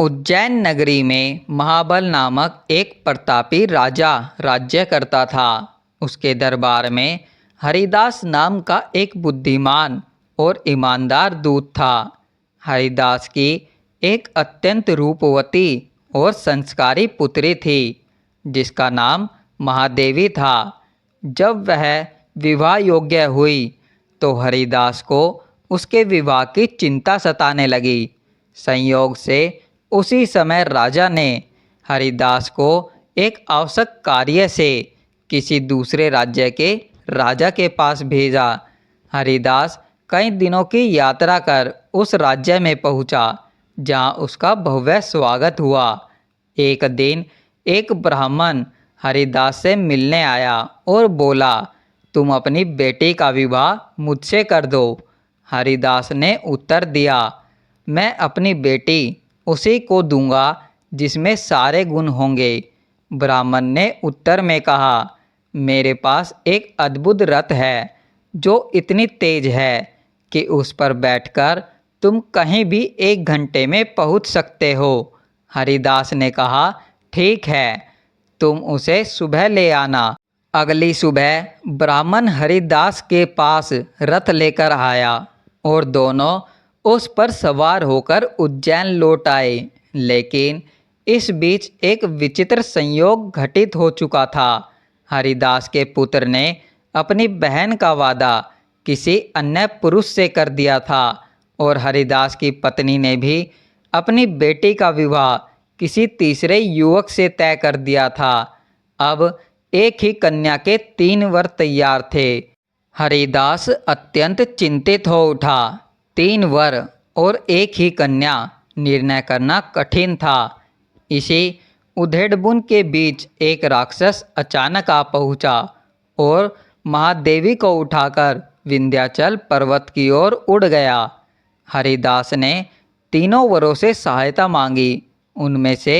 उज्जैन नगरी में महाबल नामक एक प्रतापी राजा राज्य करता था। उसके दरबार में हरिदास नाम का एक बुद्धिमान और ईमानदार दूत था। हरिदास की एक अत्यंत रूपवती और संस्कारी पुत्री थी जिसका नाम महादेवी था। जब वह विवाह योग्य हुई तो हरिदास को उसके विवाह की चिंता सताने लगी। संयोग से उसी समय राजा ने हरिदास को एक आवश्यक कार्य से किसी दूसरे राज्य के राजा के पास भेजा। हरिदास कई दिनों की यात्रा कर उस राज्य में पहुंचा जहां उसका भव्य स्वागत हुआ। एक दिन एक ब्राह्मण हरिदास से मिलने आया और बोला, तुम अपनी बेटी का विवाह मुझसे कर दो। हरिदास ने उत्तर दिया, मैं अपनी बेटी उसी को दूंगा जिसमें सारे गुण होंगे। ब्राह्मण ने उत्तर में कहा, मेरे पास एक अद्भुत रथ है जो इतनी तेज है कि उस पर बैठकर तुम कहीं भी 1 घंटे में पहुंच सकते हो। हरिदास ने कहा, ठीक है, तुम उसे सुबह ले आना। अगली सुबह ब्राह्मण हरिदास के पास रथ लेकर आया और दोनों उस पर सवार होकर उज्जैन लौट आए। लेकिन इस बीच एक विचित्र संयोग घटित हो चुका था। हरिदास के पुत्र ने अपनी बहन का वादा किसी अन्य पुरुष से कर दिया था और हरिदास की पत्नी ने भी अपनी बेटी का विवाह किसी तीसरे युवक से तय कर दिया था। अब एक ही कन्या के 3 वर तैयार थे। हरिदास अत्यंत चिंतित हो उठा। 3 वर और एक ही कन्या, निर्णय करना कठिन था। इसी उधेड़बुन के बीच एक राक्षस अचानक आ पहुंचा और महादेवी को उठाकर विंध्याचल पर्वत की ओर उड़ गया। हरिदास ने तीनों वरों से सहायता मांगी। उनमें से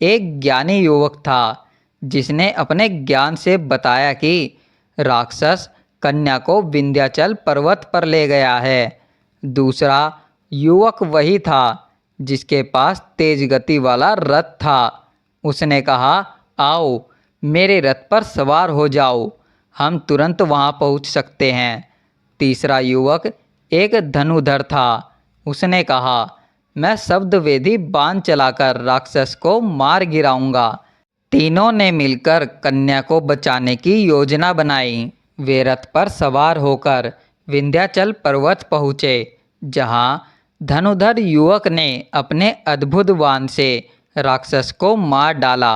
एक ज्ञानी युवक था जिसने अपने ज्ञान से बताया कि राक्षस कन्या को विंध्याचल पर्वत पर ले गया है। दूसरा युवक वही था जिसके पास तेज गति वाला रथ था। उसने कहा, आओ मेरे रथ पर सवार हो जाओ, हम तुरंत वहां पहुंच सकते हैं। तीसरा युवक एक धनुधर था। उसने कहा, मैं शब्दवेदी बाण चलाकर राक्षस को मार गिराऊंगा। तीनों ने मिलकर कन्या को बचाने की योजना बनाई। वे रथ पर सवार होकर विंध्याचल पर्वत पहुँचे जहां धनुधर युवक ने अपने अद्भुत बाण से राक्षस को मार डाला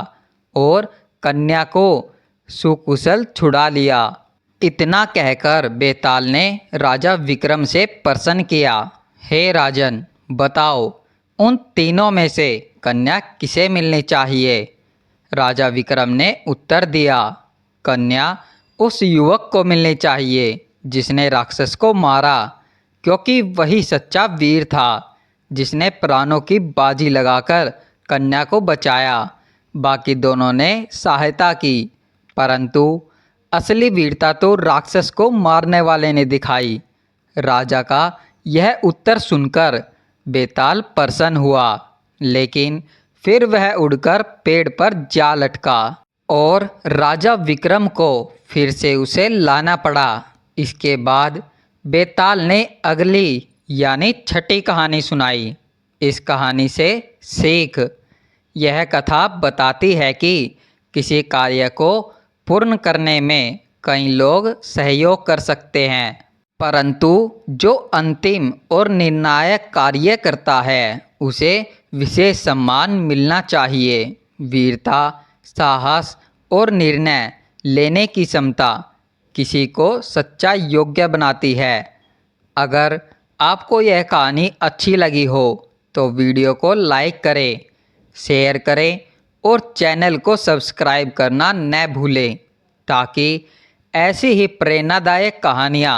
और कन्या को सुकुशल छुड़ा लिया। इतना कहकर बेताल ने राजा विक्रम से प्रश्न किया, हे राजन, बताओ उन तीनों में से कन्या किसे मिलनी चाहिए? राजा विक्रम ने उत्तर दिया, कन्या उस युवक को मिलनी चाहिए जिसने राक्षस को मारा, क्योंकि वही सच्चा वीर था जिसने प्राणों की बाजी लगाकर कन्या को बचाया। बाकी दोनों ने सहायता की, परंतु असली वीरता तो राक्षस को मारने वाले ने दिखाई। राजा का यह उत्तर सुनकर बेताल प्रसन्न हुआ, लेकिन फिर वह उड़कर पेड़ पर जा लटका और राजा विक्रम को फिर से उसे लाना पड़ा। इसके बाद बेताल ने अगली यानी छठी कहानी सुनाई। इस कहानी से सीख, यह कथा बताती है कि किसी कार्य को पूर्ण करने में कई लोग सहयोग कर सकते हैं, परंतु जो अंतिम और निर्णायक कार्य करता है उसे विशेष सम्मान मिलना चाहिए। वीरता, साहस और निर्णय लेने की क्षमता किसी को सच्चा योग्य बनाती है। अगर आपको यह कहानी अच्छी लगी हो तो वीडियो को लाइक करें, शेयर करें और चैनल को सब्सक्राइब करना न भूलें ताकि ऐसी ही प्रेरणादायक कहानियाँ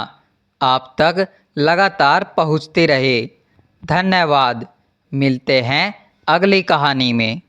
आप तक लगातार पहुँचती रहे। धन्यवाद। मिलते हैं अगली कहानी में।